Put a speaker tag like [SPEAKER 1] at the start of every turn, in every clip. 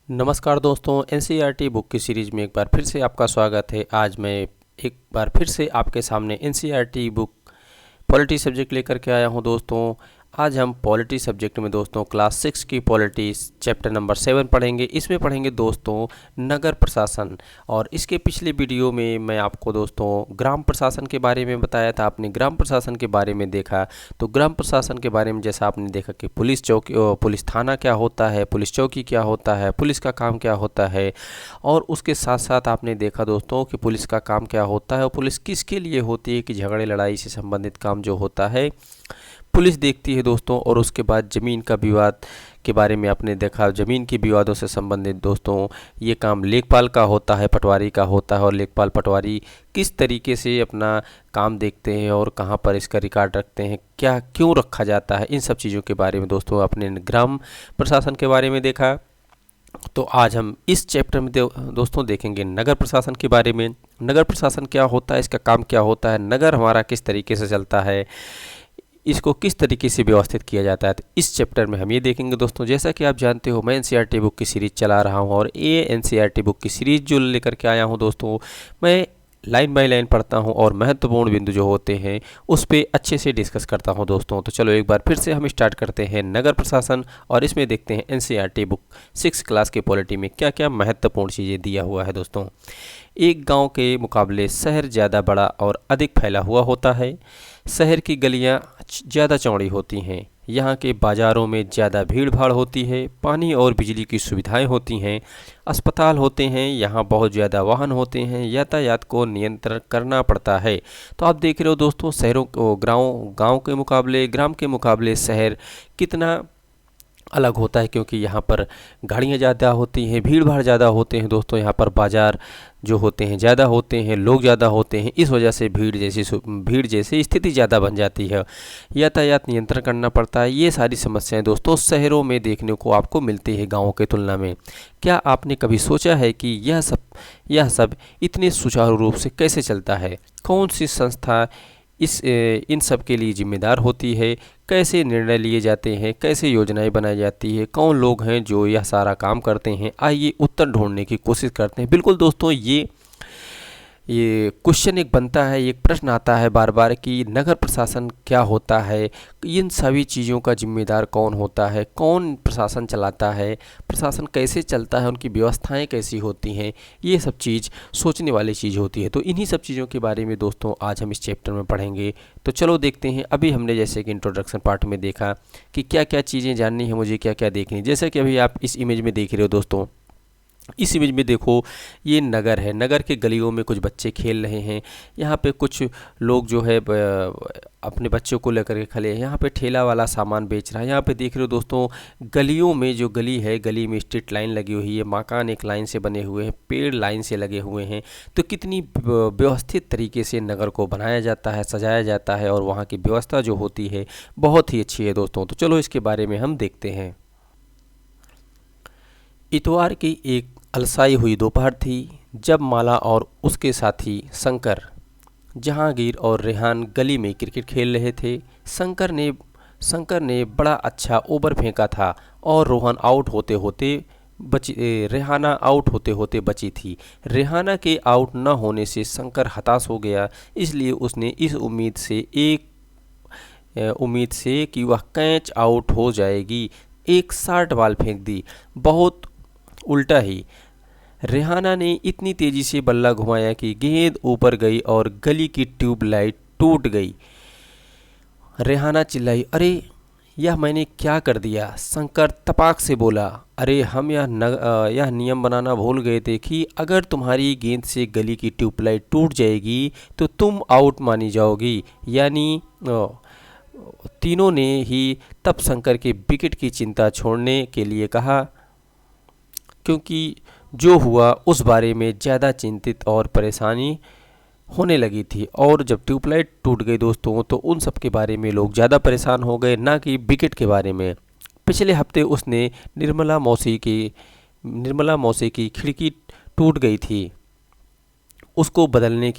[SPEAKER 1] नमस्कार दोस्तों, NCERT book की सीरीज़ में एक बार फिर से आपका स्वागत है। आज मैं एक बार फिर से आपके सामने एनसीईआरटी बुक पॉलिटी सब्जेक्ट लेकर के आया हूं दोस्तों। आज हम पॉलिटी सब्जेक्ट में दोस्तों क्लास 6 की पॉलिटी चैप्टर नंबर 7 पढ़ेंगे। इसमें पढ़ेंगे दोस्तों नगर प्रशासन। और इसके पिछले वीडियो में मैं आपको दोस्तों ग्राम प्रशासन के बारे में बताया था। आपने ग्राम प्रशासन के बारे में देखा, तो ग्राम प्रशासन के बारे में जैसा आपने देखा कि पुलिस चौकी, पुलिस थाना क्या होता है, पुलिस चौकी क्या होता है, पुलिस का काम क्या होता है, और उसके साथ साथ आपने देखा दोस्तों कि पुलिस का काम क्या होता है और पुलिस किसके लिए होती है, कि झगड़े लड़ाई से संबंधित काम जो होता है पुलिस देखती है दोस्तों। और उसके बाद ज़मीन का विवाद के बारे में आपने देखा, ज़मीन के विवादों से संबंधित दोस्तों ये काम लेखपाल का होता है, पटवारी का होता है। और लेखपाल पटवारी किस तरीके से अपना काम देखते हैं और कहाँ पर इसका रिकॉर्ड रखते हैं, क्या क्यों रखा जाता है, इन सब चीज़ों के बारे में दोस्तों अपने ग्राम प्रशासन के बारे में देखा। तो आज हम इस चैप्टर में दोस्तों देखेंगे नगर प्रशासन के बारे में। नगर प्रशासन क्या होता है, इसका काम क्या होता है, नगर हमारा किस तरीके से चलता है, इसको किस तरीके से व्यवस्थित किया जाता है। तो इस चैप्टर में हम ये देखेंगे दोस्तों। जैसा कि आप जानते हो, मैं एनसीईआरटी बुक की सीरीज़ चला रहा हूँ और ये एनसीईआरटी बुक की सीरीज़ जो लेकर के आया हूँ दोस्तों, मैं लाइन बाय लाइन पढ़ता हूँ और महत्वपूर्ण बिंदु जो होते हैं उस पर अच्छे से डिस्कस करता हूँ दोस्तों। तो चलो एक बार फिर से हम स्टार्ट करते हैं नगर प्रशासन, और इसमें देखते हैं एनसीईआरटी बुक 6 क्लास के पॉलिटी में क्या क्या महत्वपूर्ण चीज़ें दिया हुआ है दोस्तों। एक गांव के मुकाबले शहर ज़्यादा बड़ा और अधिक फैला हुआ होता है। शहर की गलियां ज़्यादा चौड़ी होती हैं। यहाँ के बाज़ारों में ज़्यादा भीड़ भाड़ होती है। पानी और बिजली की सुविधाएं होती हैं। अस्पताल होते हैं। यहाँ बहुत ज़्यादा वाहन होते हैं। यातायात को नियंत्रण करना पड़ता है। तो आप देख रहे हो दोस्तों, शहरों को गाँव के मुकाबले, ग्राम के मुकाबले शहर कितना अलग होता है, क्योंकि यहाँ पर गाड़ियाँ ज़्यादा होती हैं, भीड़ भाड़ ज़्यादा होते हैं दोस्तों। यहाँ पर बाज़ार जो होते हैं ज़्यादा होते हैं, लोग ज़्यादा होते हैं, इस वजह से भीड़ जैसी स्थिति ज़्यादा बन जाती है। यातायात नियंत्रण करना पड़ता है। ये सारी समस्याएं दोस्तों शहरों में देखने को आपको मिलती है गाँवों के तुलना में। क्या आपने कभी सोचा है कि यह सब इतने सुचारू रूप से कैसे चलता है? कौन सी संस्था इन सब के लिए जिम्मेदार होती है? कैसे निर्णय लिए जाते हैं? कैसे योजनाएं बनाई जाती है? कौन लोग हैं जो यह सारा काम करते हैं? आइए उत्तर ढूंढने की कोशिश करते हैं। बिल्कुल दोस्तों, ये क्वेश्चन एक बनता है, एक प्रश्न आता है बार बार कि नगर प्रशासन क्या होता है, इन सभी चीज़ों का जिम्मेदार कौन होता है, कौन प्रशासन चलाता है, प्रशासन कैसे चलता है, उनकी व्यवस्थाएं कैसी होती हैं। ये सब चीज़ सोचने वाली चीज़ होती है। तो इन्हीं सब चीज़ों के बारे में दोस्तों आज हम इस चैप्टर में पढ़ेंगे। तो चलो देखते हैं। अभी हमने जैसे कि इंट्रोडक्शन पार्ट में देखा कि क्या क्या चीज़ें जाननी है मुझे, क्या क्या देखनी। जैसे कि अभी आप इस इमेज में देख रहे हो दोस्तों, इस इमेज में देखो, ये नगर है। नगर के गलियों में कुछ बच्चे खेल रहे हैं। यहाँ पे कुछ लोग जो है अपने बच्चों को लेकर के खड़े हैं। यहाँ पे ठेला वाला सामान बेच रहा है। यहाँ पे देख रहे हो दोस्तों, गलियों में जो गली है, गली में स्ट्रीट लाइन लगी हुई है, मकान एक लाइन से बने हुए हैं, पेड़ लाइन से लगे हुए हैं। तो कितनी व्यवस्थित तरीके से नगर को बनाया जाता है, सजाया जाता है, और वहाँ की व्यवस्था जो होती है बहुत ही अच्छी है दोस्तों। तो चलो इसके बारे में हम देखते हैं। इतवार की एक अलसाई हुई दोपहर थी जब माला और उसके साथी जहांगीर और रेहान गली में क्रिकेट खेल रहे थे। शंकर ने बड़ा अच्छा ओवर फेंका था और रेहाना आउट होते होते बची थी। रेहाना के आउट न होने से शंकर हताश हो गया। इसलिए उसने इस उम्मीद से कि वह कैच आउट हो जाएगी, एक शॉर्ट बॉल फेंक दी। बहुत उल्टा ही रेहाना ने इतनी तेजी से बल्ला घुमाया कि गेंद ऊपर गई और गली की ट्यूबलाइट टूट गई। रेहाना चिल्लाई, अरे यह मैंने क्या कर दिया? शंकर तपाक से बोला, अरे हम यह नियम बनाना भूल गए थे कि अगर तुम्हारी गेंद से गली की ट्यूबलाइट टूट जाएगी तो तुम आउट मानी जाओगी। यानी तीनों ने ही तब शंकर के विकेट की चिंता छोड़ने के लिए कहा, क्योंकि जो हुआ उस बारे में ज़्यादा चिंतित और परेशानी होने लगी थी। और जब ट्यूबलाइट टूट गई दोस्तों, तो उन सब के बारे में लोग ज़्यादा परेशान हो गए, ना कि विकेट के बारे में। पिछले हफ्ते उसने निर्मला मौसी की खिड़की टूट गई थी, उसको बदलने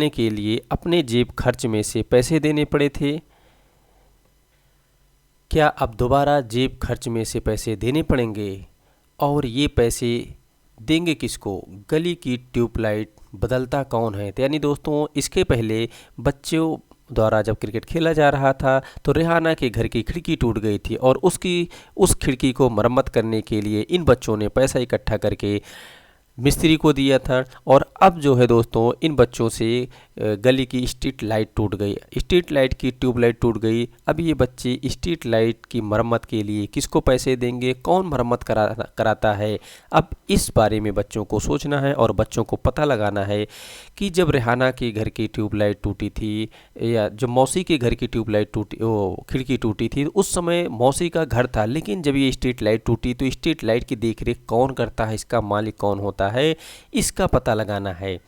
[SPEAKER 1] के लिए अपने जेब खर्च में से पैसे देने पड़े थे। क्या अब दोबारा जेब खर्च में से पैसे देने पड़ेंगे? और ये पैसे देंगे किसको? गली की ट्यूबलाइट बदलता कौन है? तो यानी दोस्तों इसके पहले बच्चों द्वारा जब क्रिकेट खेला जा रहा था तो रेहाना के घर की खिड़की टूट गई थी और उस खिड़की को मरम्मत करने के लिए इन बच्चों ने पैसा इकट्ठा करके मिस्त्री को दिया था। और अब जो है दोस्तों इन बच्चों से गली की स्ट्रीट लाइट टूट गई, स्ट्रीट लाइट की ट्यूबलाइट टूट गई। अब ये बच्चे स्ट्रीट लाइट की मरम्मत के लिए किसको पैसे देंगे? कौन मरम्मत कराता है? अब इस बारे में बच्चों को सोचना है और बच्चों को पता लगाना है कि जब रेहाना के घर की ट्यूबलाइट टूटी थी या जब मौसी के घर की ट्यूबलाइट टूटी, वो खिड़की टूटी थी, उस समय मौसी का घर था, लेकिन जब ये स्ट्रीट लाइट टूटी तो स्ट्रीट लाइट की देखरेख कौन करता है? इसका मालिक कौन होता है? इसका पता लगाना है।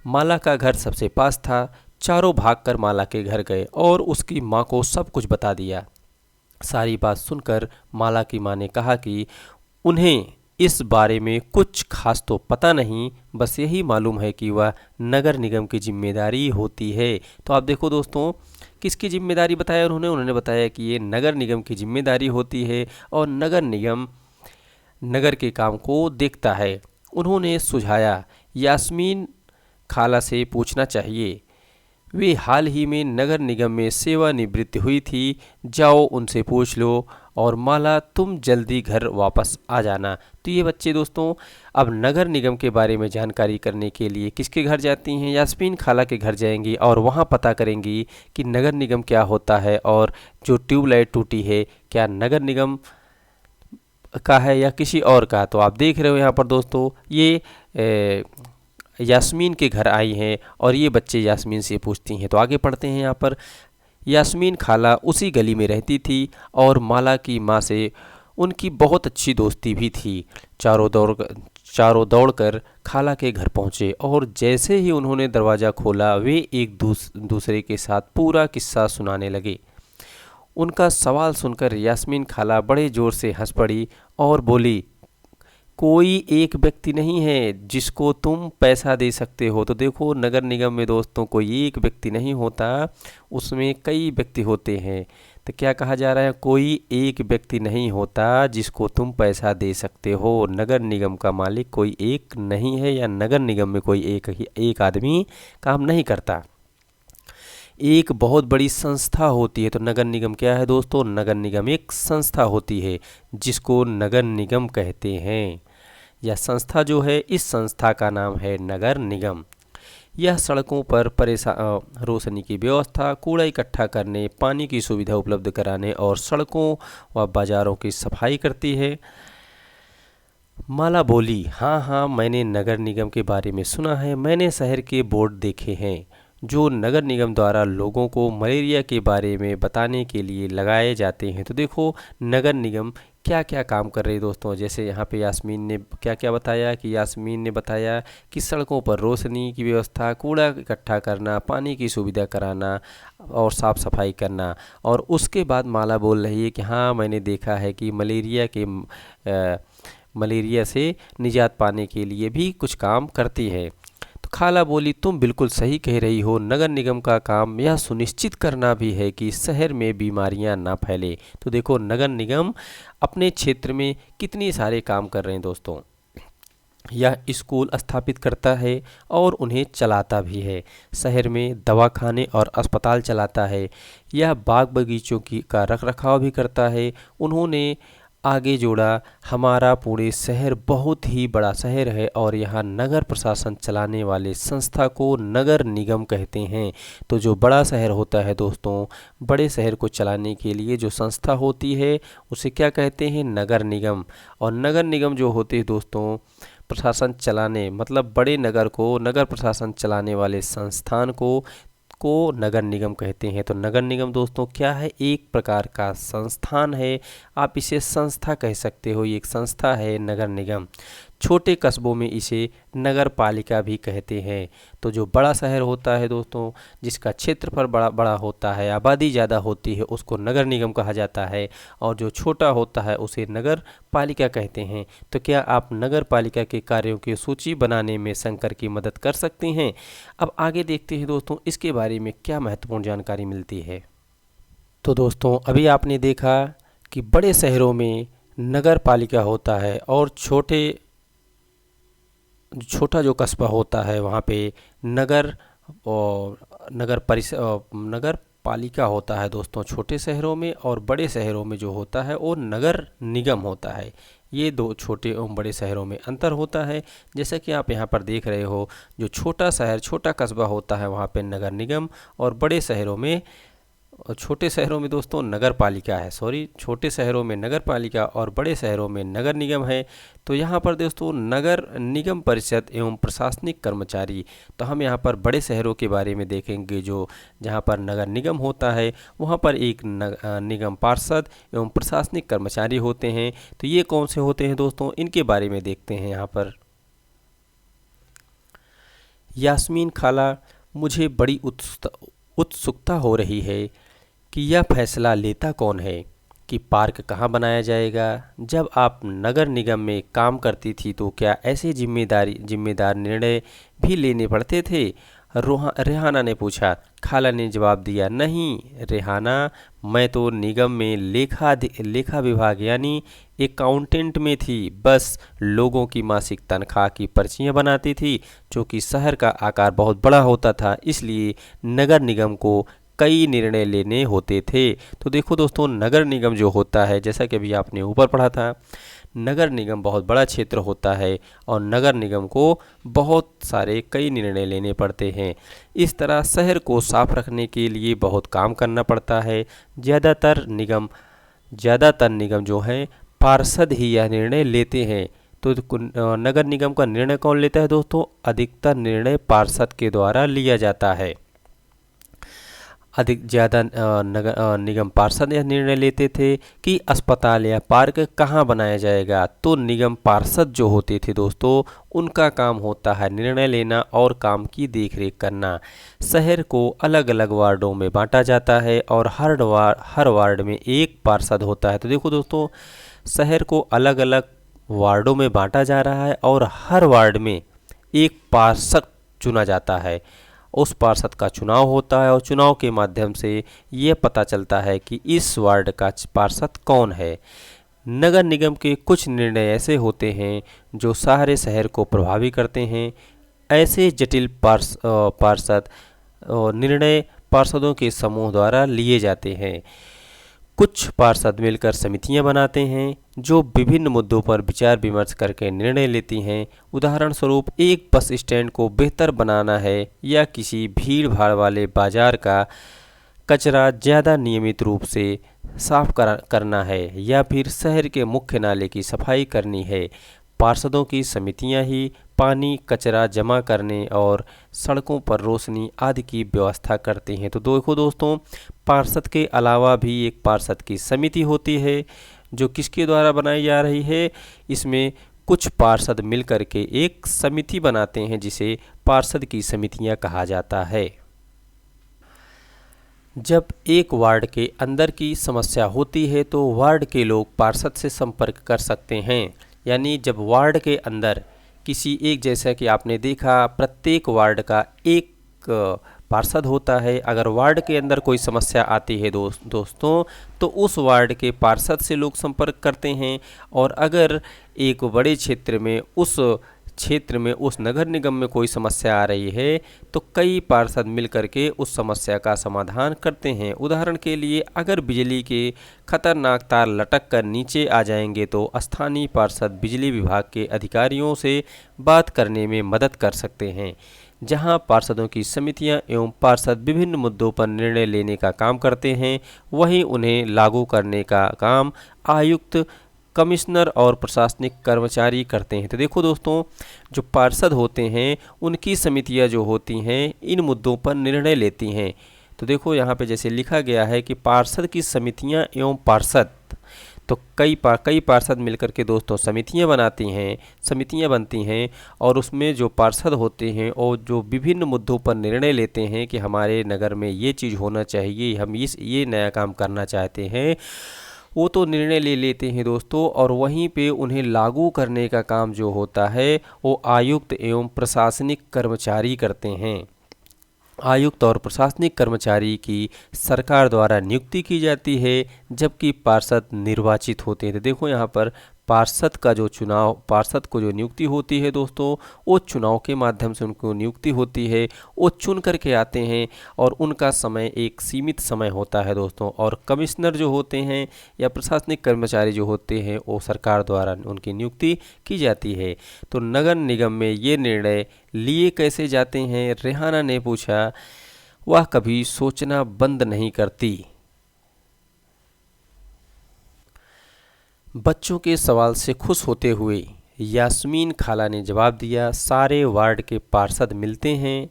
[SPEAKER 1] माला का घर सबसे पास था। चारों भागकर माला के घर गए और उसकी माँ को सब कुछ बता दिया। सारी बात सुनकर माला की माँ ने कहा कि उन्हें इस बारे में कुछ खास तो पता नहीं, बस यही मालूम है कि वह नगर निगम की जिम्मेदारी होती है। तो आप देखो दोस्तों किसकी जिम्मेदारी बताया उन्होंने बताया कि ये नगर निगम की जिम्मेदारी होती है और नगर निगम नगर के काम को देखता है। उन्होंने सुझाया यास्मीन खाला से पूछना चाहिए, वे हाल ही में नगर निगम में सेवानिवृत्त हुई थी, जाओ उनसे पूछ लो। और माला तुम जल्दी घर वापस आ जाना। तो ये बच्चे दोस्तों अब नगर निगम के बारे में जानकारी करने के लिए किसके घर जाती हैं? यास्मीन खाला के घर जाएंगी और वहाँ पता करेंगी कि नगर निगम क्या होता है और जो ट्यूबलाइट टूटी है क्या नगर निगम का है या किसी और का। तो आप देख रहे हो यहाँ पर दोस्तों ये यास्मीन के घर आई हैं और ये बच्चे यास्मीन से पूछती हैं। तो आगे पढ़ते हैं यहाँ पर। यास्मीन खाला उसी गली में रहती थी और माला की माँ से उनकी बहुत अच्छी दोस्ती भी थी। चारों दौड़कर खाला के घर पहुँचे और जैसे ही उन्होंने दरवाज़ा खोला वे एक दूसरे के साथ पूरा किस्सा सुनाने लगे। उनका सवाल सुनकर यास्मीन खाला बड़े ज़ोर से हंस पड़ी और बोली, कोई एक व्यक्ति नहीं है जिसको तुम पैसा दे सकते हो। तो देखो नगर निगम में दोस्तों कोई एक व्यक्ति नहीं होता, उसमें कई व्यक्ति होते हैं। तो क्या कहा जा रहा है? कोई एक व्यक्ति नहीं होता जिसको तुम पैसा दे सकते हो। नगर निगम का मालिक कोई एक नहीं है या नगर निगम में कोई एक आदमी काम नहीं करता, एक बहुत बड़ी संस्था होती है। तो नगर निगम क्या है दोस्तों? नगर निगम एक संस्था होती है जिसको नगर निगम कहते हैं। यह संस्था जो है इस संस्था का नाम है नगर निगम। यह सड़कों पर रोशनी की व्यवस्था, कूड़ा इकट्ठा करने, पानी की सुविधा उपलब्ध कराने और सड़कों व बाज़ारों की सफाई करती है। माला बोली, हाँ मैंने नगर निगम के बारे में सुना है। मैंने शहर के बोर्ड देखे हैं जो नगर निगम द्वारा लोगों को मलेरिया के बारे में बताने के लिए लगाए जाते हैं। तो देखो नगर निगम क्या क्या काम कर रही है दोस्तों। जैसे यहाँ पे यास्मीन ने क्या क्या बताया कि यास्मीन ने बताया कि सड़कों पर रोशनी की व्यवस्था, कूड़ा इकट्ठा करना, पानी की सुविधा कराना और साफ़ सफाई करना। और उसके बाद माला बोल रही है कि हाँ मैंने देखा है कि मलेरिया से निजात पाने के लिए भी कुछ काम करती है। तो खाला बोली, तुम बिल्कुल सही कह रही हो। नगर निगम का काम यह सुनिश्चित करना भी है कि शहर में बीमारियां ना फैले। तो देखो नगर निगम अपने क्षेत्र में कितने सारे काम कर रहे हैं दोस्तों। यह स्कूल स्थापित करता है और उन्हें चलाता भी है। शहर में दवाखाने और अस्पताल चलाता है। यह बाग बगीचों का रख रखाव भी करता है। उन्होंने आगे जोड़ा, हमारा पुणे शहर बहुत ही बड़ा शहर है और यहाँ नगर प्रशासन चलाने वाले संस्था को नगर निगम कहते हैं। तो जो बड़ा शहर होता है दोस्तों, बड़े शहर को चलाने के लिए जो संस्था होती है उसे क्या कहते हैं? नगर निगम। और नगर निगम जो होते हैं दोस्तों प्रशासन चलाने, मतलब बड़े नगर को नगर प्रशासन चलाने वाले संस्थान को नगर निगम कहते हैं। तो नगर निगम दोस्तों क्या है? एक प्रकार का संस्थान है, आप इसे संस्था कह सकते हो। ये एक संस्था है नगर निगम। छोटे कस्बों में इसे नगर पालिका भी कहते हैं। तो जो बड़ा शहर होता है दोस्तों, जिसका क्षेत्रफल बड़ा होता है, आबादी ज़्यादा होती है, उसको नगर निगम कहा जाता है। और जो छोटा होता है उसे नगर पालिका कहते हैं। तो क्या आप नगर पालिका के कार्यों की सूची बनाने में शंकर की मदद कर सकते हैं? अब आगे देखते हैं दोस्तों इसके बारे में क्या महत्वपूर्ण जानकारी मिलती है। तो दोस्तों अभी आपने देखा कि बड़े शहरों में नगर पालिका होता है और छोटा जो कस्बा होता है वहाँ पे नगर और नगर पालिका होता है दोस्तों छोटे शहरों में, और बड़े शहरों में जो होता है वो नगर निगम होता है। ये दो छोटे एवं बड़े शहरों में अंतर होता है। जैसा कि आप यहाँ पर देख रहे हो, जो छोटा शहर छोटा कस्बा होता है वहाँ पे नगर निगम, और बड़े शहरों में और छोटे शहरों में दोस्तों नगर पालिका है, छोटे शहरों में नगर पालिका और बड़े शहरों में नगर निगम है। तो यहाँ पर दोस्तों नगर निगम परिषद एवं प्रशासनिक कर्मचारी, तो हम यहाँ पर बड़े शहरों के बारे में देखेंगे। जहाँ पर नगर निगम होता है वहाँ पर एक निगम पार्षद एवं प्रशासनिक कर्मचारी होते हैं। तो ये कौन से होते हैं दोस्तों, इनके बारे में देखते हैं यहाँ पर। यास्मीन खाला, मुझे बड़ी उत्सुकता हो रही है कि यह फैसला लेता कौन है कि पार्क कहाँ बनाया जाएगा। जब आप नगर निगम में काम करती थी तो क्या ऐसे जिम्मेदार निर्णय भी लेने पड़ते थे? रेहाना ने पूछा। खाला ने जवाब दिया, नहीं रेहाना, मैं तो निगम में लेखा विभाग यानी अकाउंटेंट में थी। बस लोगों की मासिक तनख्वाह की पर्चियां बनाती थी। चूँकि शहर का आकार बहुत बड़ा होता था इसलिए नगर निगम को कई निर्णय लेने होते थे। तो देखो दोस्तों, नगर निगम जो होता है, जैसा कि अभी आपने ऊपर पढ़ा था, नगर निगम बहुत बड़ा क्षेत्र होता है और नगर निगम को बहुत सारे कई निर्णय लेने पड़ते हैं। इस तरह शहर को साफ रखने के लिए बहुत काम करना पड़ता है। ज़्यादातर निगम जो हैं पार्षद ही यह निर्णय लेते हैं। तो नगर निगम का निर्णय कौन लेता है दोस्तों? अधिकतर निर्णय पार्षद के द्वारा लिया जाता है। निगम पार्षद यह निर्णय लेते थे कि अस्पताल या पार्क कहाँ बनाया जाएगा। तो निगम पार्षद जो होते थे दोस्तों, उनका काम होता है निर्णय लेना और काम की देखरेख करना। शहर को अलग अलग वार्डों में बांटा जाता है और हर वार्ड में एक पार्षद होता है। तो देखो दोस्तों, शहर को अलग अलग वार्डों में बांटा जा रहा है और हर वार्ड में एक पार्षद चुना जाता है। उस पार्षद का चुनाव होता है और चुनाव के माध्यम से ये पता चलता है कि इस वार्ड का पार्षद कौन है। नगर निगम के कुछ निर्णय ऐसे होते हैं जो सारे शहर को प्रभावित करते हैं। ऐसे जटिल निर्णय पार्षदों के समूह द्वारा लिए जाते हैं। कुछ पार्षद मिलकर समितियां बनाते हैं जो विभिन्न मुद्दों पर विचार विमर्श करके निर्णय लेती हैं। उदाहरण स्वरूप, एक बस स्टैंड को बेहतर बनाना है या किसी भीड़ भाड़ वाले बाजार का कचरा ज़्यादा नियमित रूप से साफ करना है या फिर शहर के मुख्य नाले की सफाई करनी है। पार्षदों की समितियां ही पानी कचरा जमा करने और सड़कों पर रोशनी आदि की व्यवस्था करते हैं। तो देखो दोस्तों, पार्षद के अलावा भी एक पार्षद की समिति होती है जो किसके द्वारा बनाई जा रही है। इसमें कुछ पार्षद मिलकर के एक समिति बनाते हैं जिसे पार्षद की समितियां कहा जाता है। जब एक वार्ड के अंदर की समस्या होती है तो वार्ड के लोग पार्षद से संपर्क कर सकते हैं। यानी जब वार्ड के अंदर जैसा कि आपने देखा, प्रत्येक वार्ड का एक पार्षद होता है। अगर वार्ड के अंदर कोई समस्या आती है दोस्तों, तो उस वार्ड के पार्षद से लोग संपर्क करते हैं। और अगर एक बड़े क्षेत्र में उस नगर निगम में कोई समस्या आ रही है तो कई पार्षद मिलकर के उस समस्या का समाधान करते हैं। उदाहरण के लिए, अगर बिजली के खतरनाक तार लटक कर नीचे आ जाएंगे तो स्थानीय पार्षद बिजली विभाग के अधिकारियों से बात करने में मदद कर सकते हैं। जहां पार्षदों की समितियां एवं पार्षद विभिन्न मुद्दों पर निर्णय लेने का काम करते हैं, वहीं उन्हें लागू करने का काम आयुक्त, कमिश्नर और प्रशासनिक कर्मचारी करते हैं। तो देखो दोस्तों, जो पार्षद होते हैं उनकी समितियां जो होती हैं इन मुद्दों पर निर्णय लेती हैं। तो देखो यहाँ पे जैसे लिखा गया है कि पार्षद की समितियां एवं पार्षद, तो कई पार्षद मिलकर के दोस्तों समितियां बनती हैं और उसमें जो पार्षद होते हैं और जो विभिन्न मुद्दों पर निर्णय लेते हैं कि हमारे नगर में ये चीज़ होना चाहिए, हम ये नया काम करना चाहते हैं, वो तो निर्णय ले लेते हैं दोस्तों। और वहीं पे उन्हें लागू करने का काम जो होता है वो आयुक्त एवं प्रशासनिक कर्मचारी करते हैं। आयुक्त और प्रशासनिक कर्मचारी की सरकार द्वारा नियुक्ति की जाती है, जबकि पार्षद निर्वाचित होते हैं। तो देखो यहाँ पर पार्षद को जो नियुक्ति होती है दोस्तों, वो चुनाव के माध्यम से उनको नियुक्ति होती है। वो चुन करके आते हैं और उनका समय एक सीमित समय होता है दोस्तों। और कमिश्नर जो होते हैं या प्रशासनिक कर्मचारी जो होते हैं, वो सरकार द्वारा उनकी नियुक्ति की जाती है। तो नगर निगम में ये निर्णय लिए कैसे जाते हैं, रेहाना ने पूछा। वह कभी सोचना बंद नहीं करती। बच्चों के सवाल से खुश होते हुए यास्मीन खाला ने जवाब दिया, सारे वार्ड के पार्षद मिलते हैं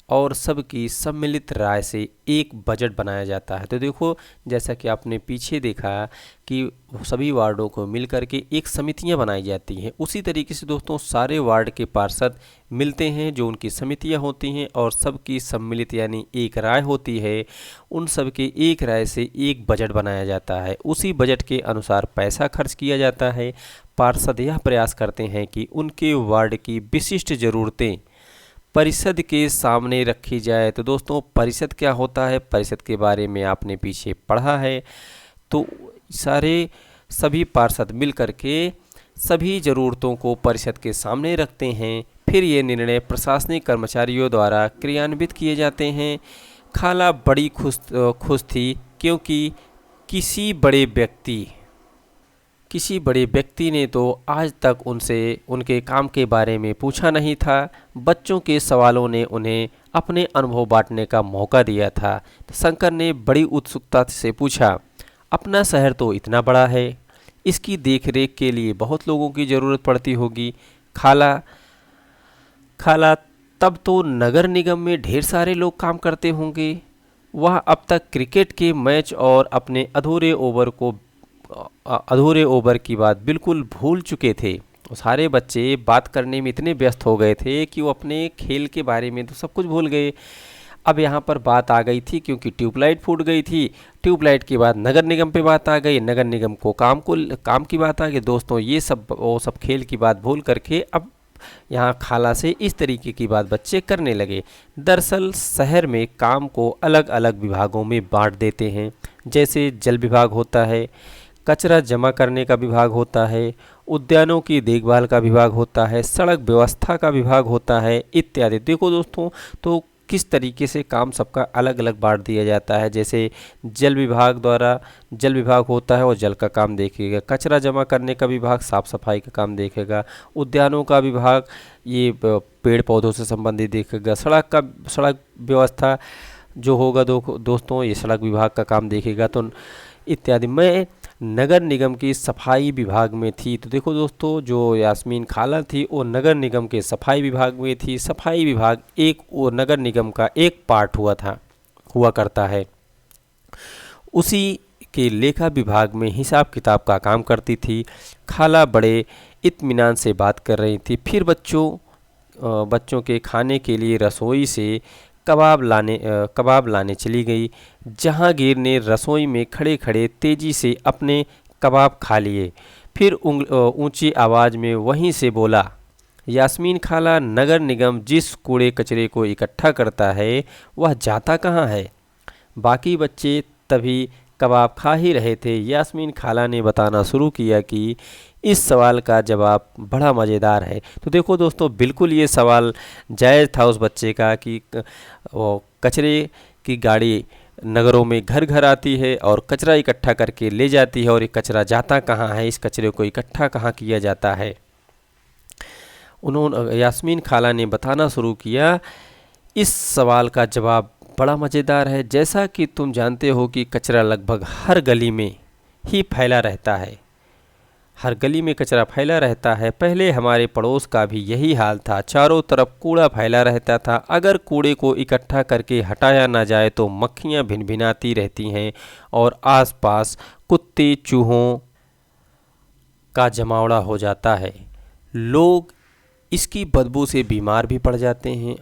[SPEAKER 1] और सबकी सम्मिलित राय से एक बजट बनाया जाता है। तो देखो, जैसा कि आपने पीछे देखा कि सभी वार्डों को मिलकर के एक समितियां बनाई जाती हैं, उसी तरीके से दोस्तों सारे वार्ड के पार्षद मिलते हैं, जो उनकी समितियां होती हैं और सबकी सम्मिलित यानी एक राय होती है। उन सब के एक राय से एक बजट बनाया जाता है। उसी बजट के अनुसार पैसा खर्च किया जाता है। पार्षद यह प्रयास करते हैं कि उनके वार्ड की विशिष्ट ज़रूरतें परिषद के सामने रखी जाए। तो दोस्तों, परिषद क्या होता है, परिषद के बारे में आपने पीछे पढ़ा है। तो सभी पार्षद मिल करके सभी ज़रूरतों को परिषद के सामने रखते हैं। फिर ये निर्णय प्रशासनिक कर्मचारियों द्वारा क्रियान्वित किए जाते हैं। खाला बड़ी खुश थी, क्योंकि किसी बड़े व्यक्ति ने तो आज तक उनसे उनके काम के बारे में पूछा नहीं था। बच्चों के सवालों ने उन्हें अपने अनुभव बांटने का मौका दिया था। तो शंकर ने बड़ी उत्सुकता से पूछा, अपना शहर तो इतना बड़ा है, इसकी देखरेख के लिए बहुत लोगों की ज़रूरत पड़ती होगी। खाला तब तो नगर निगम में ढेर सारे लोग काम करते होंगे। वह अब तक क्रिकेट के मैच और अपने अधूरे ओवर की बात बिल्कुल भूल चुके थे। सारे बच्चे बात करने में इतने व्यस्त हो गए थे कि वो अपने खेल के बारे में तो सब कुछ भूल गए। अब यहाँ पर बात आ गई थी, क्योंकि ट्यूबलाइट फूट गई थी। ट्यूबलाइट के बाद नगर निगम पे बात आ गई, नगर निगम को काम की बात आ गई। दोस्तों, वो सब खेल की बात भूल करके अब यहाँ खाला से इस तरीके की बात बच्चे करने लगे। दरअसल शहर में काम को अलग अलग विभागों में बांट देते हैं। जैसे जल विभाग होता है, कचरा जमा करने का विभाग होता है, उद्यानों की देखभाल का विभाग होता है, सड़क व्यवस्था का विभाग होता है, इत्यादि। देखो दोस्तों, तो किस तरीके से काम सबका अलग अलग बांट दिया जाता है। जैसे जल विभाग होता है, और जल का काम देखेगा। कचरा जमा करने का विभाग साफ सफाई का काम देखेगा। उद्यानों का विभाग ये पेड़ पौधों से संबंधित देखेगा। सड़क व्यवस्था जो होगा दोस्तों, ये सड़क विभाग का काम देखेगा। तो इत्यादि। मैं नगर निगम की सफाई विभाग में थी। तो देखो दोस्तों, जो यास्मीन खाला थी वो नगर निगम के सफाई विभाग में थी। सफाई विभाग वो नगर निगम का एक पार्ट हुआ करता है। उसी के लेखा विभाग में हिसाब किताब का काम करती थी। खाला बड़े इत्मीनान से बात कर रही थी। फिर बच्चों के खाने के लिए रसोई से कबाब लाने चली गई। जहांगीर ने रसोई में खड़े खड़े तेजी से अपने कबाब खा लिए। फिर ऊंची आवाज़ में वहीं से बोला, यास्मीन खाला, नगर निगम जिस कूड़े कचरे को इकट्ठा करता है वह जाता कहाँ है? बाकी बच्चे तभी कबाब खा ही रहे थे। यास्मीन खाला ने बताना शुरू किया कि इस सवाल का जवाब बड़ा मज़ेदार है। तो देखो दोस्तों, बिल्कुल ये सवाल जायज़ था उस बच्चे का कि कचरे की गाड़ी नगरों में घर घर आती है और कचरा इकट्ठा करके ले जाती है, और ये कचरा जाता कहाँ है, इस कचरे को इकट्ठा कहाँ किया जाता है। यास्मीन खाला ने बताना शुरू किया, इस सवाल का जवाब बड़ा मज़ेदार है। जैसा कि तुम जानते हो कि कचरा लगभग हर गली में ही फैला रहता है। हर गली में कचरा फैला रहता है। पहले हमारे पड़ोस का भी यही हाल था। चारों तरफ कूड़ा फैला रहता था। अगर कूड़े को इकट्ठा करके हटाया ना जाए तो मक्खियाँ भिनभिनाती रहती हैं और आसपास कुत्ते चूहों का जमावड़ा हो जाता है। लोग इसकी बदबू से बीमार भी पड़ जाते हैं।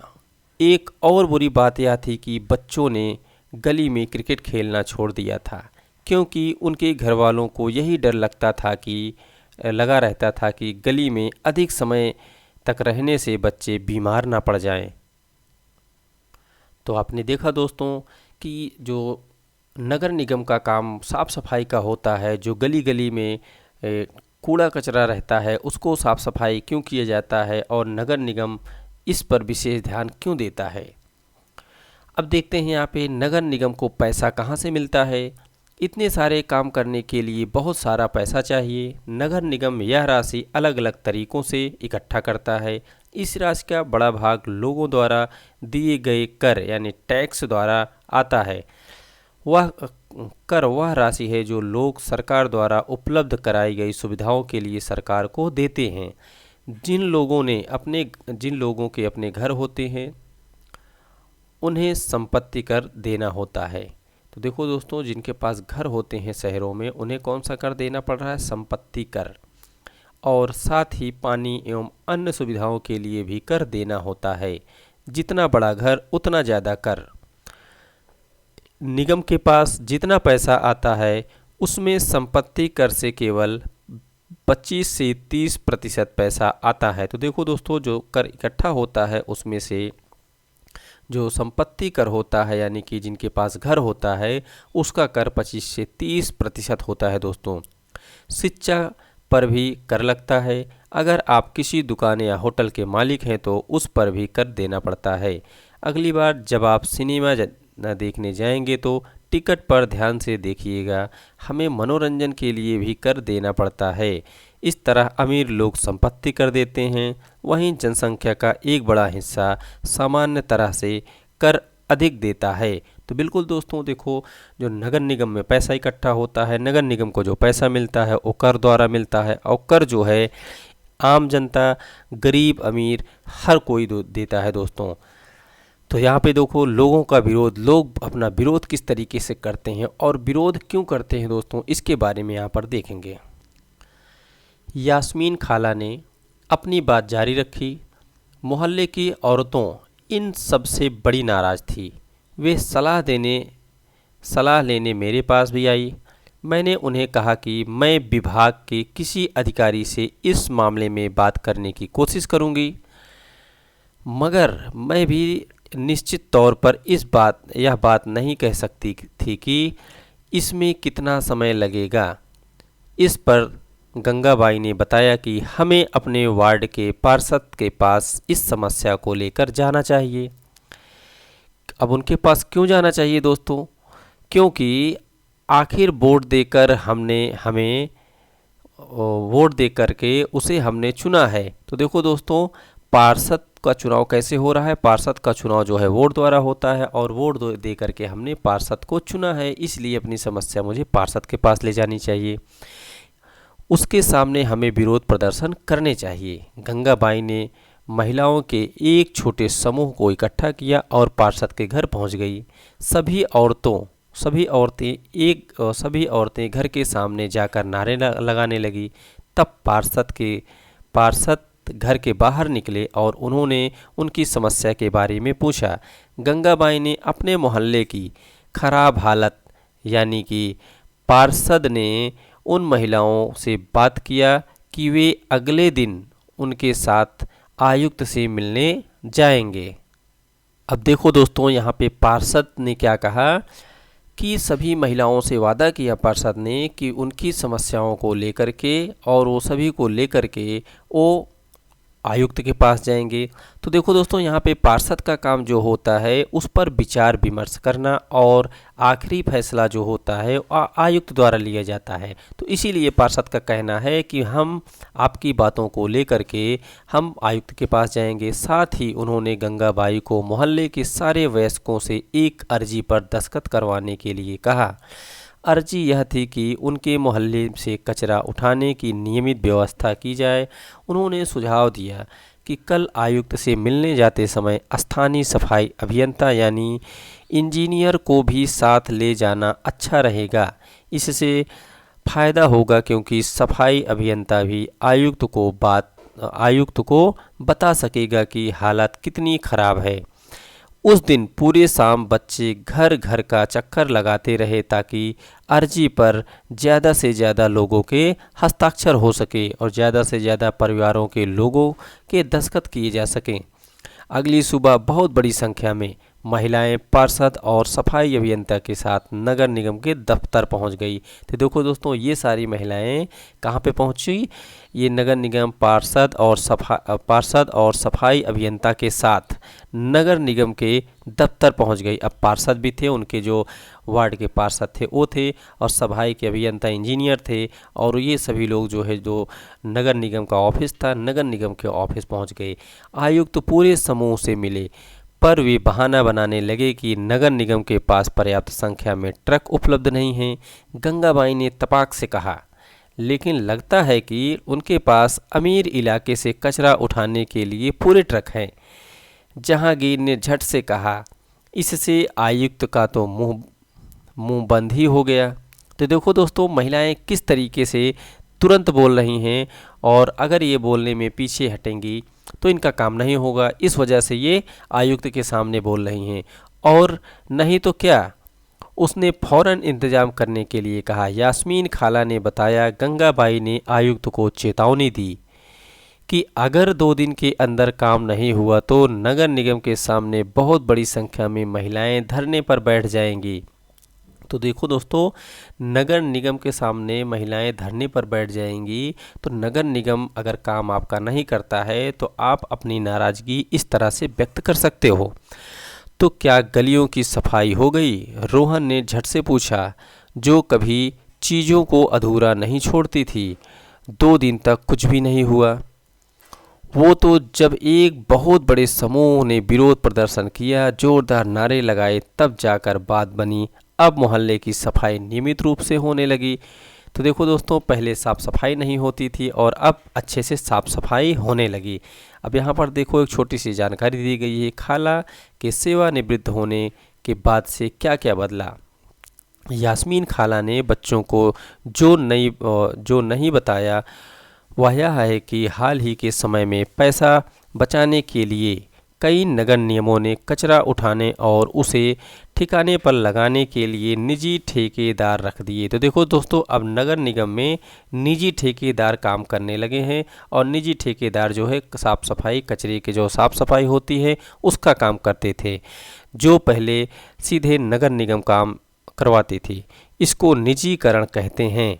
[SPEAKER 1] एक और बुरी बात यह थी कि बच्चों ने गली में क्रिकेट खेलना छोड़ दिया था, क्योंकि उनके घर वालों को यही डर लगा रहता था कि गली में अधिक समय तक रहने से बच्चे बीमार ना पड़ जाएं। तो आपने देखा दोस्तों कि जो नगर निगम का काम साफ़ सफाई का होता है, जो गली गली में कूड़ा कचरा रहता है उसको साफ़ सफाई क्यों किया जाता है और नगर निगम इस पर विशेष ध्यान क्यों देता है। अब देखते हैं यहाँ पे नगर निगम को पैसा कहाँ से मिलता है। इतने सारे काम करने के लिए बहुत सारा पैसा चाहिए। नगर निगम यह राशि अलग अलग तरीक़ों से इकट्ठा करता है। इस राशि का बड़ा भाग लोगों द्वारा दिए गए कर यानी टैक्स द्वारा आता है। वह कर वह राशि है जो लोग सरकार द्वारा उपलब्ध कराई गई सुविधाओं के लिए सरकार को देते हैं। जिन लोगों के अपने घर होते हैं उन्हें संपत्ति कर देना होता है। तो देखो दोस्तों, जिनके पास घर होते हैं शहरों में उन्हें कौन सा कर देना पड़ रहा है, संपत्ति कर। और साथ ही पानी एवं अन्य सुविधाओं के लिए भी कर देना होता है। जितना बड़ा घर उतना ज़्यादा कर। निगम के पास जितना पैसा आता है उसमें संपत्ति कर से केवल 25 से 30% पैसा आता है। तो देखो दोस्तों, जो कर इकट्ठा होता है उसमें से जो संपत्ति कर होता है यानी कि जिनके पास घर होता है उसका कर 25 से 30% होता है दोस्तों। शिक्षा पर भी कर लगता है। अगर आप किसी दुकान या होटल के मालिक हैं तो उस पर भी कर देना पड़ता है। अगली बार जब आप सिनेमा देखने जाएंगे तो टिकट पर ध्यान से देखिएगा, हमें मनोरंजन के लिए भी कर देना पड़ता है। इस तरह अमीर लोग संपत्ति कर देते हैं, वहीं जनसंख्या का एक बड़ा हिस्सा सामान्य तरह से कर अधिक देता है। तो बिल्कुल दोस्तों देखो, जो नगर निगम में पैसा इकट्ठा होता है, नगर निगम को जो पैसा मिलता है वो कर द्वारा मिलता है। और कर जो है आम जनता, गरीब अमीर हर कोई देता है दोस्तों। तो यहाँ पे देखो लोगों का विरोध, लोग अपना विरोध किस तरीके से करते हैं और विरोध क्यों करते हैं दोस्तों, इसके बारे में यहाँ पर देखेंगे। यास्मीन खाला ने अपनी बात जारी रखी। मोहल्ले की औरतों इन सबसे बड़ी नाराज़ थी। वे सलाह लेने मेरे पास भी आई। मैंने उन्हें कहा कि मैं विभाग के किसी अधिकारी से इस मामले में बात करने की कोशिश करूंगी, मगर मैं भी निश्चित तौर पर यह बात नहीं कह सकती थी कि इसमें कितना समय लगेगा। इस पर गंगाबाई ने बताया कि हमें अपने वार्ड के पार्षद के पास इस समस्या को लेकर जाना चाहिए। अब उनके पास क्यों जाना चाहिए दोस्तों, क्योंकि आखिर वोट देकर के उसे हमने चुना है। तो देखो दोस्तों, पार्षद का चुनाव कैसे हो रहा है, पार्षद का चुनाव जो है वोट द्वारा होता है और वोट दे करके हमने पार्षद को चुना है, इसलिए अपनी समस्या मुझे पार्षद के पास ले जानी चाहिए। उसके सामने हमें विरोध प्रदर्शन करने चाहिए। गंगाबाई ने महिलाओं के एक छोटे समूह को इकट्ठा किया और पार्षद के घर पहुंच गई। सभी औरतें घर के सामने जाकर नारे लगाने लगी। तब पार्षद घर के बाहर निकले और उन्होंने उनकी समस्या के बारे में पूछा। गंगाबाई ने अपने मोहल्ले की खराब हालत यानी कि पार्षद ने उन महिलाओं से बात किया कि वे अगले दिन उनके साथ आयुक्त से मिलने जाएंगे। अब देखो दोस्तों, यहाँ पे पार्षद ने क्या कहा कि सभी महिलाओं से वादा किया पार्षद ने कि उनकी समस्याओं को लेकर के और वो सभी को लेकर के वो आयुक्त के पास जाएंगे। तो देखो दोस्तों, यहाँ पे पार्षद का काम जो होता है उस पर विचार विमर्श करना और आखिरी फैसला जो होता है आयुक्त द्वारा लिया जाता है। तो इसीलिए पार्षद का कहना है कि हम आपकी बातों को लेकर के हम आयुक्त के पास जाएंगे। साथ ही उन्होंने गंगाबाई को मोहल्ले के सारे वयस्कों से एक अर्जी पर दस्तखत करवाने के लिए कहा। अर्जी यह थी कि उनके मोहल्ले से कचरा उठाने की नियमित व्यवस्था की जाए। उन्होंने सुझाव दिया कि कल आयुक्त से मिलने जाते समय स्थानीय सफाई अभियंता यानी इंजीनियर को भी साथ ले जाना अच्छा रहेगा। इससे फ़ायदा होगा क्योंकि सफाई अभियंता भी आयुक्त को बता सकेगा कि हालत कितनी खराब है। उस दिन पूरे शाम बच्चे घर घर का चक्कर लगाते रहे ताकि अर्जी पर ज़्यादा से ज़्यादा लोगों के हस्ताक्षर हो सके और ज़्यादा से ज़्यादा परिवारों के लोगों के दस्तखत किए जा सकें। अगली सुबह बहुत बड़ी संख्या में महिलाएं पार्षद और सफाई अभियंता के साथ नगर निगम के दफ्तर पहुंच गई। तो देखो दोस्तों, ये सारी महिलाएं कहां पे पहुंची? ये नगर निगम पार्षद और सफाई अभियंता के साथ नगर निगम के दफ्तर पहुंच गई। अब पार्षद भी थे, उनके जो वार्ड के पार्षद थे वो थे, और सफाई के अभियंता इंजीनियर थे, और ये सभी लोग जो है जो नगर निगम का ऑफिस था, नगर निगम के ऑफिस पहुंच गए। आयुक्त पूरे समूह से मिले, पर वे बहाना बनाने लगे कि नगर निगम के पास पर्याप्त संख्या में ट्रक उपलब्ध नहीं हैं। गंगाबाई ने तपाक से कहा, लेकिन लगता है कि उनके पास अमीर इलाके से कचरा उठाने के लिए पूरे ट्रक हैं। जहांगीर ने झट से कहा, इससे आयुक्त का तो मुंह बंद ही हो गया। तो देखो दोस्तों, महिलाएं किस तरीके से तुरंत बोल रही हैं, और अगर ये बोलने में पीछे हटेंगी तो इनका काम नहीं होगा। इस वजह से ये आयुक्त के सामने बोल रही हैं, और नहीं तो क्या, उसने फौरन इंतजाम करने के लिए कहा। यास्मीन खाला ने बताया, गंगाबाई ने आयुक्त को चेतावनी दी कि अगर 2 दिन के अंदर काम नहीं हुआ तो नगर निगम के सामने बहुत बड़ी संख्या में महिलाएं धरने पर बैठ जाएंगी। तो देखो दोस्तों, नगर निगम के सामने महिलाएं धरने पर बैठ जाएंगी, तो नगर निगम अगर काम आपका नहीं करता है तो आप अपनी नाराज़गी इस तरह से व्यक्त कर सकते हो। तो क्या गलियों की सफाई हो गई? रोहन ने झट से पूछा, जो कभी चीज़ों को अधूरा नहीं छोड़ती थी। 2 दिन तक कुछ भी नहीं हुआ। वो तो जब एक बहुत बड़े समूह ने विरोध प्रदर्शन किया, जोरदार नारे लगाए, तब जाकर बात बनी। अब मोहल्ले की सफाई नियमित रूप से होने लगी। तो देखो दोस्तों, पहले साफ़ सफाई नहीं होती थी और अब अच्छे से साफ़ सफाई होने लगी। अब यहाँ पर देखो, एक छोटी सी जानकारी दी गई है, खाला के सेवानिवृत्त होने के बाद से क्या क्या बदला। यास्मीन खाला ने बच्चों को जो नहीं बताया वह यह है कि हाल ही के समय में पैसा बचाने के लिए कई नगर निगमों ने कचरा उठाने और उसे ठिकाने पर लगाने के लिए निजी ठेकेदार रख दिए। तो देखो दोस्तों, अब नगर निगम में निजी ठेकेदार काम करने लगे हैं, और निजी ठेकेदार जो है साफ़ सफाई, कचरे की जो साफ़ सफाई होती है उसका काम करते थे, जो पहले सीधे नगर निगम काम करवाती थी। इसको निजीकरण कहते हैं।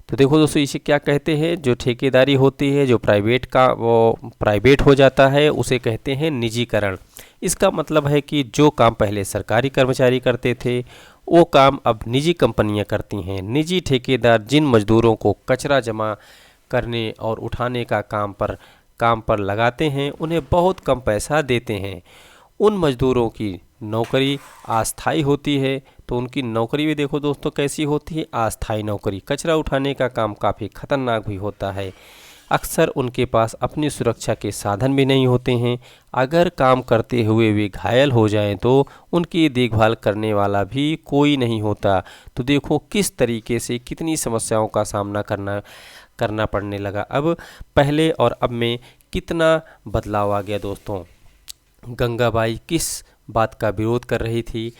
[SPEAKER 1] तो देखो दोस्तों, इसे क्या कहते हैं? जो ठेकेदारी होती है, जो प्राइवेट हो जाता है, उसे कहते हैं निजीकरण। इसका मतलब है कि जो काम पहले सरकारी कर्मचारी करते थे वो काम अब निजी कंपनियां करती हैं। निजी ठेकेदार जिन मजदूरों को कचरा जमा करने और उठाने का काम पर लगाते हैं, उन्हें बहुत कम पैसा देते हैं। उन मजदूरों की नौकरी अस्थायी होती है। तो उनकी नौकरी भी देखो दोस्तों कैसी होती है, अस्थायी नौकरी। कचरा उठाने का काम काफ़ी खतरनाक भी होता है। अक्सर उनके पास अपनी सुरक्षा के साधन भी नहीं होते हैं। अगर काम करते हुए वे घायल हो जाएं तो उनकी देखभाल करने वाला भी कोई नहीं होता। तो देखो किस तरीके से कितनी समस्याओं का सामना करना पड़ने लगा। अब पहले और अब में कितना बदलाव आ गया दोस्तों। गंगाबाई किस बात का विरोध कर रही थी?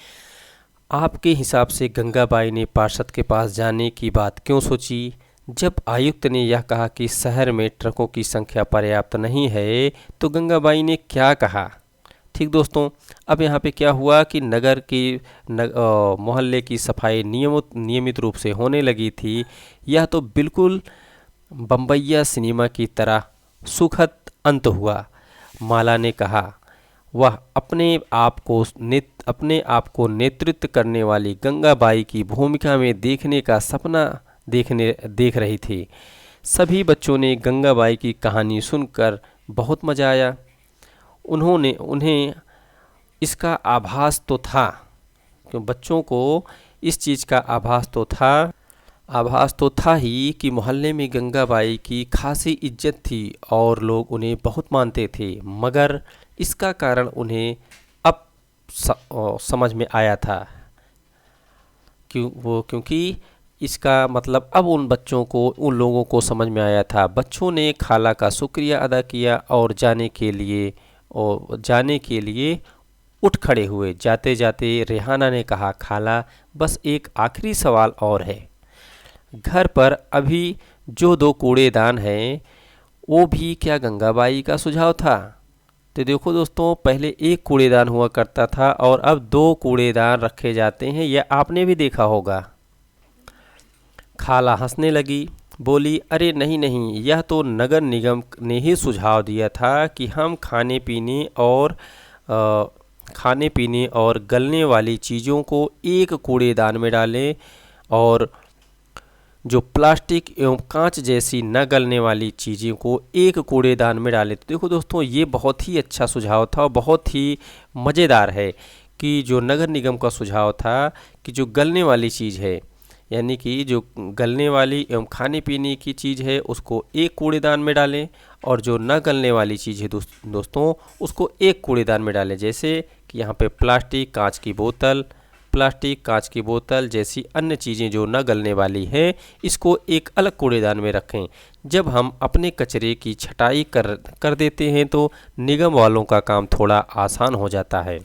[SPEAKER 1] आपके हिसाब से गंगाबाई ने पार्षद के पास जाने की बात क्यों सोची? जब आयुक्त ने यह कहा कि शहर में ट्रकों की संख्या पर्याप्त नहीं है, तो गंगाबाई ने क्या कहा? ठीक दोस्तों, अब यहाँ पे क्या हुआ कि मोहल्ले की सफाई नियमित रूप से होने लगी थी। यह तो बिल्कुल बम्बैया सिनेमा की तरह सुखद अंत हुआ। माला ने कहा, वह अपने आप को नेतृत्व करने वाली गंगाबाई की भूमिका में देखने का सपना देख रही थी। सभी बच्चों ने गंगाबाई की कहानी सुनकर बहुत मज़ा आया। उन्हें इसका आभास तो था, क्यों बच्चों को इस चीज़ का आभास तो था ही कि मोहल्ले में गंगाबाई की खासी इज्जत थी और लोग उन्हें बहुत मानते थे। मगर इसका कारण उन्हें अब समझ में आया था, क्योंकि इसका मतलब अब उन लोगों को समझ में आया था। बच्चों ने खाला का शुक्रिया अदा किया और जाने के लिए उठ खड़े हुए। जाते जाते रेहाना ने कहा, खाला बस एक आखिरी सवाल और है। घर पर अभी जो 2 कूड़ेदान हैं वो भी क्या गंगाबाई का सुझाव था? तो देखो दोस्तों, पहले एक कूड़ेदान हुआ करता था और अब 2 कूड़ेदान रखे जाते हैं, यह आपने भी देखा होगा। खाला हंसने लगी, बोली, अरे नहीं नहीं, यह तो नगर निगम ने ही सुझाव दिया था कि हम खाने पीने और गलने वाली चीज़ों को एक कूड़ेदान में डालें और जो प्लास्टिक एवं कांच जैसी न गलने वाली चीज़ों को एक कूड़ेदान में डालें। तो देखो दोस्तों, ये बहुत ही अच्छा सुझाव था और बहुत ही मज़ेदार है कि जो नगर निगम का सुझाव था कि जो गलने वाली चीज़ है, यानी कि जो गलने वाली एवं खाने पीने की चीज़ है उसको एक कूड़ेदान में डालें और जो न गलने वाली चीज़ है दोस्तों उसको एक कूड़ेदान में डालें। जैसे कि यहाँ पे प्लास्टिक कांच की बोतल जैसी अन्य चीज़ें जो न गलने वाली हैं इसको एक अलग कूड़ेदान में रखें। जब हम अपने कचरे की छटाई कर देते हैं तो निगम वालों का काम थोड़ा आसान हो जाता है।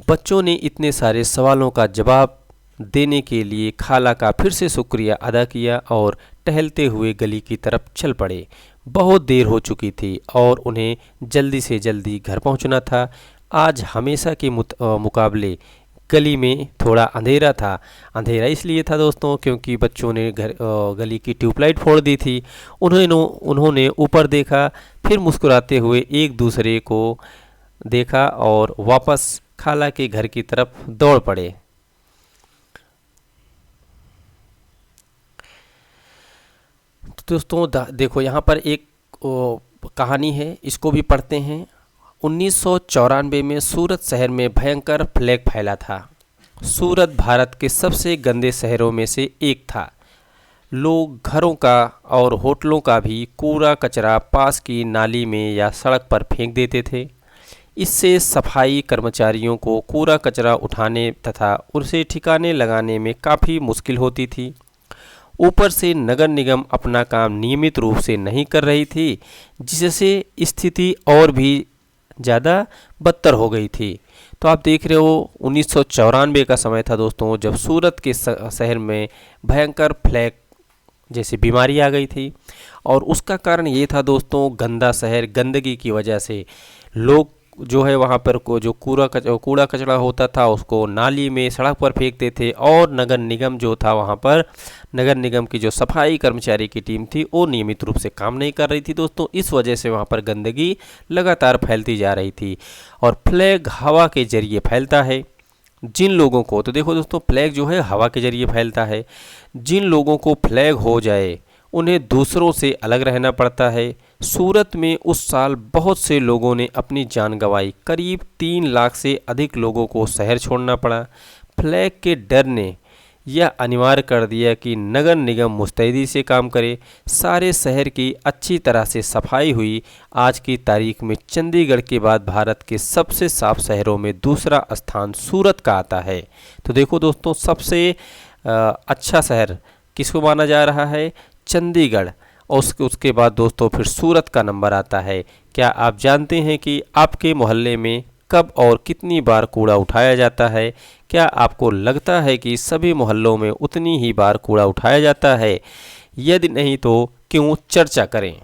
[SPEAKER 1] बच्चों ने इतने सारे सवालों का जवाब देने के लिए खाला का फिर से शुक्रिया अदा किया और टहलते हुए गली की तरफ चल पड़े। बहुत देर हो चुकी थी और उन्हें जल्दी से जल्दी घर पहुंचना था। आज हमेशा के मुकाबले गली में थोड़ा अंधेरा था। अंधेरा इसलिए था दोस्तों क्योंकि बच्चों ने गली की ट्यूबलाइट फोड़ दी थी। उन्होंने ऊपर देखा, फिर मुस्कुराते हुए एक दूसरे को देखा और वापस खाला के घर की तरफ दौड़ पड़े। तो दोस्तों देखो, यहाँ पर एक कहानी है, इसको भी पढ़ते हैं। 1994 में सूरत शहर में भयंकर प्लेग फैला था। सूरत भारत के सबसे गंदे शहरों में से एक था। लोग घरों का और होटलों का भी कूड़ा कचरा पास की नाली में या सड़क पर फेंक देते थे। इससे सफाई कर्मचारियों को कूड़ा कचरा उठाने तथा उसे ठिकाने लगाने में काफ़ी मुश्किल होती थी। ऊपर से नगर निगम अपना काम नियमित रूप से नहीं कर रही थी, जिससे स्थिति और भी ज़्यादा बदतर हो गई थी। तो आप देख रहे हो 1994 का समय था दोस्तों, जब सूरत के शहर में भयंकर प्लेग जैसी बीमारी आ गई थी और उसका कारण ये था दोस्तों, गंदा शहर, गंदगी की वजह से लोग जो है वहाँ पर जो कूड़ा कचरा होता था उसको नाली में सड़क पर फेंकते थे और नगर निगम जो था वहाँ पर नगर निगम की जो सफाई कर्मचारी की टीम थी वो नियमित रूप से काम नहीं कर रही थी दोस्तों। इस वजह से वहाँ पर गंदगी लगातार फैलती जा रही थी और प्लेग हवा के जरिए फैलता है। जिन लोगों को, तो देखो दोस्तों, प्लेग जो है हवा के जरिए फैलता है। जिन लोगों को प्लेग हो जाए उन्हें दूसरों से अलग रहना पड़ता है। सूरत में उस साल बहुत से लोगों ने अपनी जान गंवाई। करीब 3 लाख से अधिक लोगों को शहर छोड़ना पड़ा। प्लेग के डर ने यह अनिवार्य कर दिया कि नगर निगम मुस्तैदी से काम करे। सारे शहर की अच्छी तरह से सफाई हुई। आज की तारीख में चंडीगढ़ के बाद भारत के सबसे साफ शहरों में दूसरा स्थान सूरत का आता है। तो देखो दोस्तों, सबसे अच्छा शहर किसको माना जा रहा है? चंडीगढ़। और उसके बाद दोस्तों फिर सूरत का नंबर आता है। क्या आप जानते हैं कि आपके मोहल्ले में कब और कितनी बार कूड़ा उठाया जाता है? क्या आपको लगता है कि सभी मोहल्लों में उतनी ही बार कूड़ा उठाया जाता है? यदि नहीं तो क्यों चर्चा करें।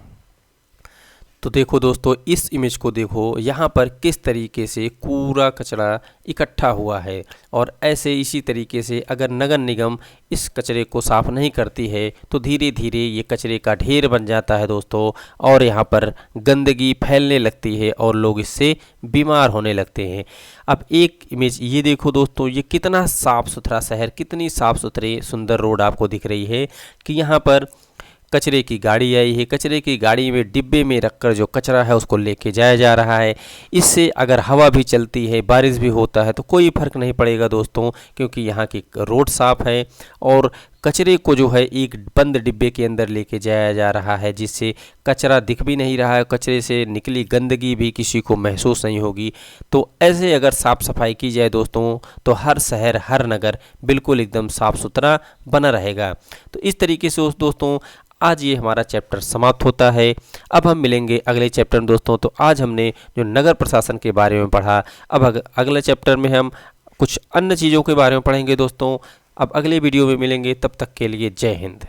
[SPEAKER 1] तो देखो दोस्तों, इस इमेज को देखो, यहाँ पर किस तरीके से कूड़ा कचरा इकट्ठा हुआ है और ऐसे इसी तरीके से अगर नगर निगम इस कचरे को साफ़ नहीं करती है तो धीरे धीरे ये कचरे का ढेर बन जाता है दोस्तों और यहाँ पर गंदगी फैलने लगती है और लोग इससे बीमार होने लगते हैं। अब एक इमेज ये देखो दोस्तों, ये कितना साफ़ सुथरा शहर, कितनी साफ़ सुथरी सुंदर रोड आपको दिख रही है कि यहाँ पर कचरे की गाड़ी आई है। कचरे की गाड़ी में डिब्बे में रखकर जो कचरा है उसको लेके जाया जा रहा है। इससे अगर हवा भी चलती है, बारिश भी होता है तो कोई फ़र्क नहीं पड़ेगा दोस्तों, क्योंकि यहाँ की रोड साफ़ है और कचरे को जो है एक बंद डिब्बे के अंदर लेके जाया जा रहा है, जिससे कचरा दिख भी नहीं रहा है, कचरे से निकली गंदगी भी किसी को महसूस नहीं होगी। तो ऐसे अगर साफ़ सफाई की जाए दोस्तों तो हर शहर, हर नगर बिल्कुल एकदम साफ़ सुथरा बना रहेगा। तो इस तरीके से दोस्तों आज ये हमारा चैप्टर समाप्त होता है। अब हम मिलेंगे अगले चैप्टर में दोस्तों। तो आज हमने जो नगर प्रशासन के बारे में पढ़ा, अब अगले चैप्टर में हम कुछ अन्य चीज़ों के बारे में पढ़ेंगे दोस्तों। अब अगले वीडियो में मिलेंगे, तब तक के लिए जय हिंद।